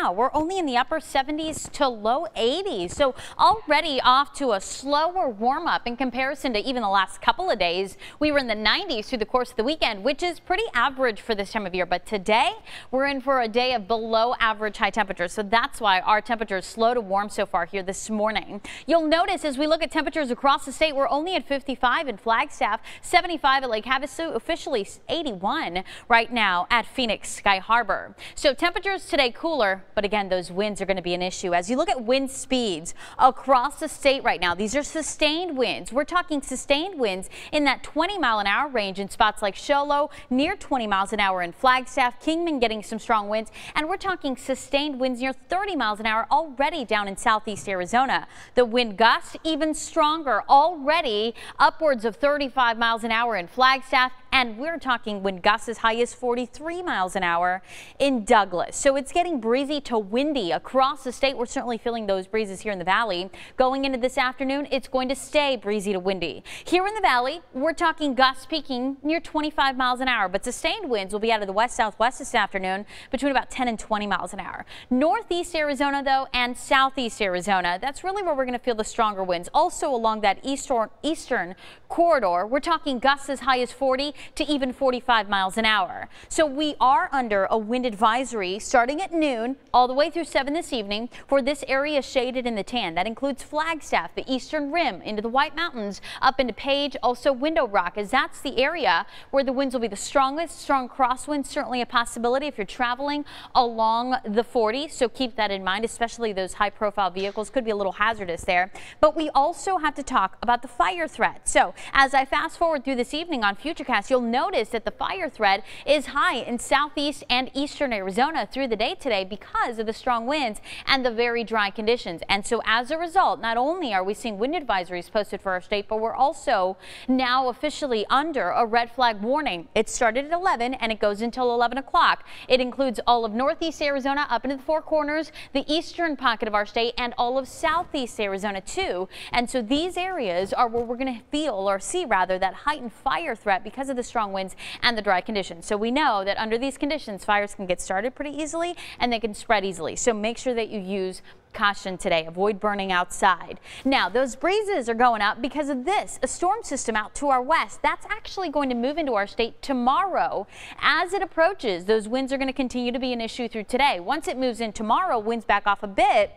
now we're only in the upper 70s to low 80s. So already off to a slower warm up in comparison to even the last couple of days. We were in the 90s through the course of the weekend, which is pretty average for this time of year. But today we're in for a day of below average high temperatures. So that's why our temperature is slow to warm so far here this morning. You'll notice as we look at temperatures across the state, we're only at 55 in Flagstaff, 75 at Lake Havasu, officially 81 right now at Phoenix Sky Harbor. So temperatures today cooler, but again, those winds are going to be an issue. As you look at wind speeds across the state right now, these are sustained winds. We're talking sustained winds in that 20-mile-an-hour range in spots like Show Low, near 20 miles an hour in Flagstaff, Kingman getting some strong winds, and we're talking sustained winds near 30 miles an hour already down in southeast Arizona. The wind gusts even stronger, already upwards of 35 miles an hour in Flagstaff, and we're talking wind gusts as high as 43 miles an hour in Douglas. So it's getting breezy to windy across the state. We're certainly feeling those breezes here in the valley. Going into this afternoon, it's going to stay breezy to windy. Here in the valley, we're talking gusts peaking near 25 miles an hour, but sustained winds will be out of the west-southwest this afternoon between about 10 and 20 miles an hour. Northeast Arizona, though, and southeast Arizona, that's really where we're going to feel the stronger winds. Also along that eastern corridor, we're talking gusts as high as 40 to even 45 miles an hour. So we are under a wind advisory starting at noon all the way through 7 this evening for this area shaded in the tan. That includes Flagstaff, the eastern rim, into the White Mountains, up into Page, also Window Rock, as that's the area where the winds will be the strongest. Strong crosswinds, certainly a possibility if you're traveling along the 40. So keep that in mind, especially those high profile vehicles could be a little hazardous there. But we also have to talk about the fire threat. So as I fast forward through this evening on Futurecast, you'll notice that the fire threat is high in southeast and eastern Arizona through the day today because of the strong winds and the very dry conditions. And so as a result, not only are we seeing wind advisories posted for our state, but we're also now officially under a red flag warning. It started at 11 and it goes until 11 o'clock. It includes all of northeast Arizona up into the Four Corners, the eastern pocket of our state, and all of southeast Arizona too. And so these areas are where we're going to feel or see rather that heightened fire threat because of the strong winds and the dry conditions. So we know that under these conditions, fires can get started pretty easily and they can spread easily. So make sure that you use caution today. Avoid burning outside. Now, those breezes are going up because of this, a storm system out to our west. That's actually going to move into our state tomorrow. As it approaches, those winds are going to continue to be an issue through today. Once it moves in tomorrow, winds back off a bit.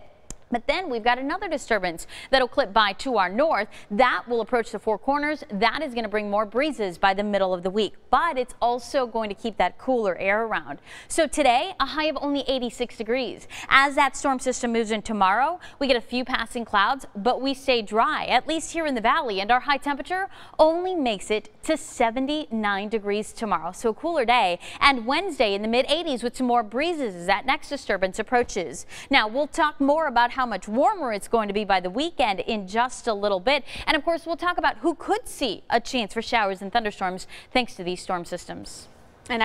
But then we've got another disturbance that'll clip by to our north. That will approach the Four Corners. That is going to bring more breezes by the middle of the week, but it's also going to keep that cooler air around. So today, a high of only 86 degrees. As that storm system moves in tomorrow, we get a few passing clouds, but we stay dry, at least here in the valley, and our high temperature only makes it to 79 degrees tomorrow. So a cooler day, and Wednesday in the mid 80s with some more breezes as that next disturbance approaches. Now, we'll talk more about how much warmer it's going to be by the weekend in just a little bit. And of course, we'll talk about who could see a chance for showers and thunderstorms thanks to these storm systems. And